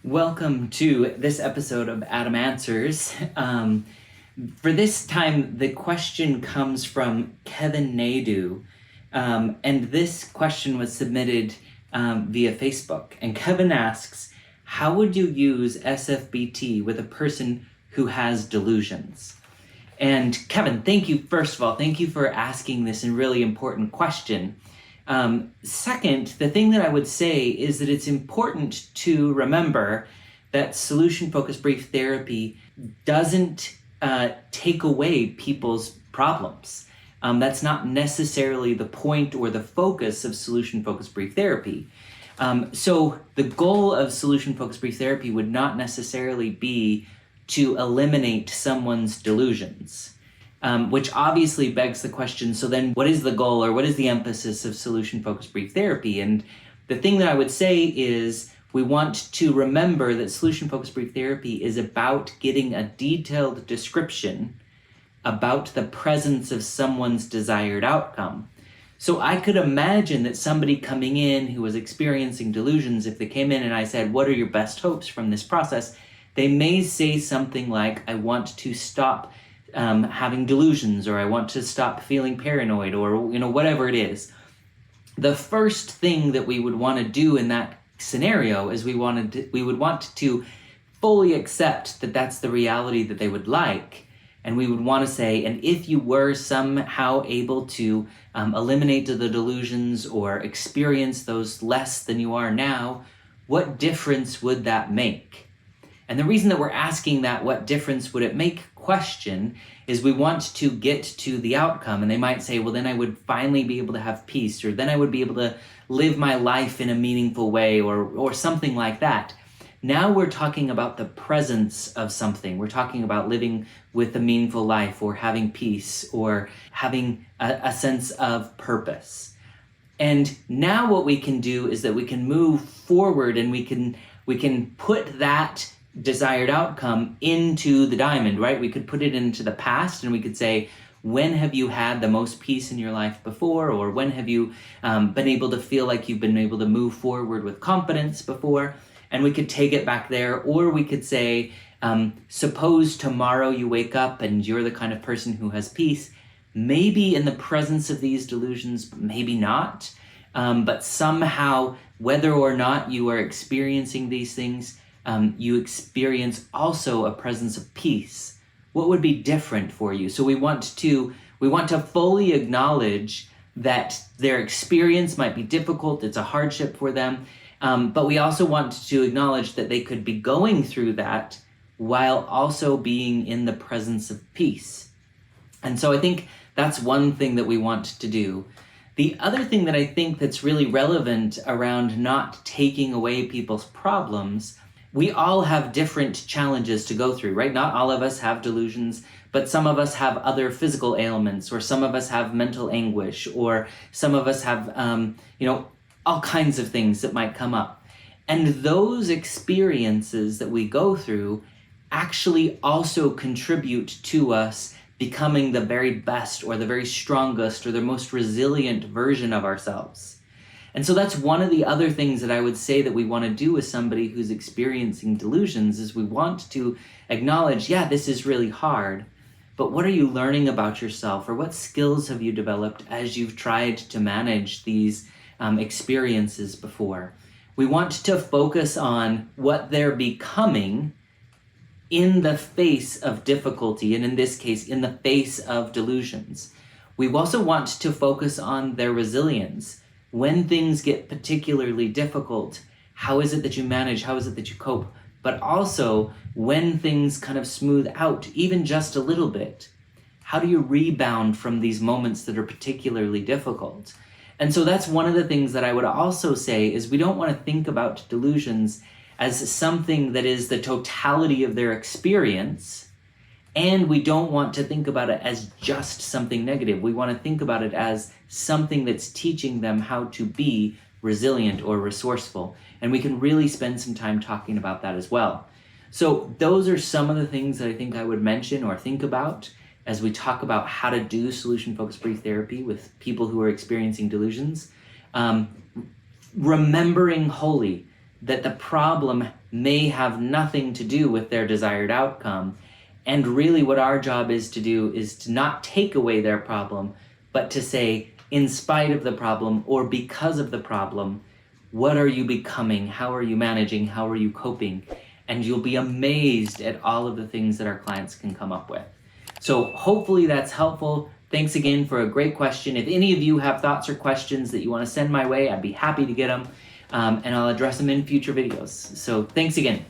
Welcome to this episode of Adam Answers. For this time, the question comes from Kevin Naidu, and this question was submitted via Facebook. And Kevin asks, how would you use SFBT with a person who has delusions? And Kevin, thank you, first of all, thank you for asking this really important question. Second, the thing that I would say is that it's important to remember that solution-focused brief therapy doesn't take away people's problems. That's not necessarily the point or the focus of solution-focused brief therapy. So the goal of solution-focused brief therapy would not necessarily be to eliminate someone's delusions. Which obviously begs the question, so then what is the goal or what is the emphasis of solution-focused brief therapy? And the thing that I would say is we want to remember that solution-focused brief therapy is about getting a detailed description about the presence of someone's desired outcome. So I could imagine that somebody coming in who was experiencing delusions, if they came in and I said, what are your best hopes from this process? They may say something like, I want to stop having delusions, or I want to stop feeling paranoid, or whatever it is. The first thing that we would want to do in that scenario is we would want to fully accept that that's the reality that they would like, and we would want to say, and if you were somehow able to eliminate the delusions or experience those less than you are now, what difference would that make? And the reason that we're asking that what difference would it make question is we want to get to the outcome. And they might say, well, then I would finally be able to have peace, or then I would be able to live my life in a meaningful way, or something like that. Now we're talking about the presence of something. We're talking about living with a meaningful life, or having peace, or having a sense of purpose. And now what we can do is that we can move forward, and we can put that desired outcome into the diamond, right? We could put it into the past, and we could say, when have you had the most peace in your life before? Or when have you been able to feel like you've been able to move forward with confidence before? And we could take it back there. Or we could say, suppose tomorrow you wake up and you're the kind of person who has peace, maybe in the presence of these delusions, maybe not. But somehow, whether or not you are experiencing these things, you experience also a presence of peace. What would be different for you? So we want to fully acknowledge that their experience might be difficult, it's a hardship for them, but we also want to acknowledge that they could be going through that while also being in the presence of peace. And so I think that's one thing that we want to do. The other thing that I think that's really relevant around not taking away people's problems, we all have different challenges to go through, right? Not all of us have delusions, but some of us have other physical ailments, or some of us have mental anguish, or some of us have, all kinds of things that might come up. And those experiences that we go through actually also contribute to us becoming the very best, or the very strongest, or the most resilient version of ourselves. And so that's one of the other things that I would say that we want to do with somebody who's experiencing delusions, is we want to acknowledge, yeah, this is really hard, but what are you learning about yourself, or what skills have you developed as you've tried to manage these experiences before? We want to focus on what they're becoming in the face of difficulty, and in this case, in the face of delusions. We also want to focus on their resilience. When things get particularly difficult, how is it that you manage? How is it that you cope? But also, when things kind of smooth out, even just a little bit, how do you rebound from these moments that are particularly difficult? And so that's one of the things that I would also say is we don't want to think about delusions as something that is the totality of their experience, and we don't want to think about it as just something negative. We want to think about it as something that's teaching them how to be resilient or resourceful. And we can really spend some time talking about that as well. So those are some of the things that I think I would mention or think about as we talk about how to do solution-focused brief therapy with people who are experiencing delusions. Remembering wholly that the problem may have nothing to do with their desired outcome. And really what our job is to do is to not take away their problem, but to say, in spite of the problem or because of the problem, what are you becoming? How are you managing? How are you coping? And you'll be amazed at all of the things that our clients can come up with. So hopefully that's helpful. Thanks again for a great question. If any of you have thoughts or questions that you want to send my way, I'd be happy to get them, and I'll address them in future videos. So thanks again.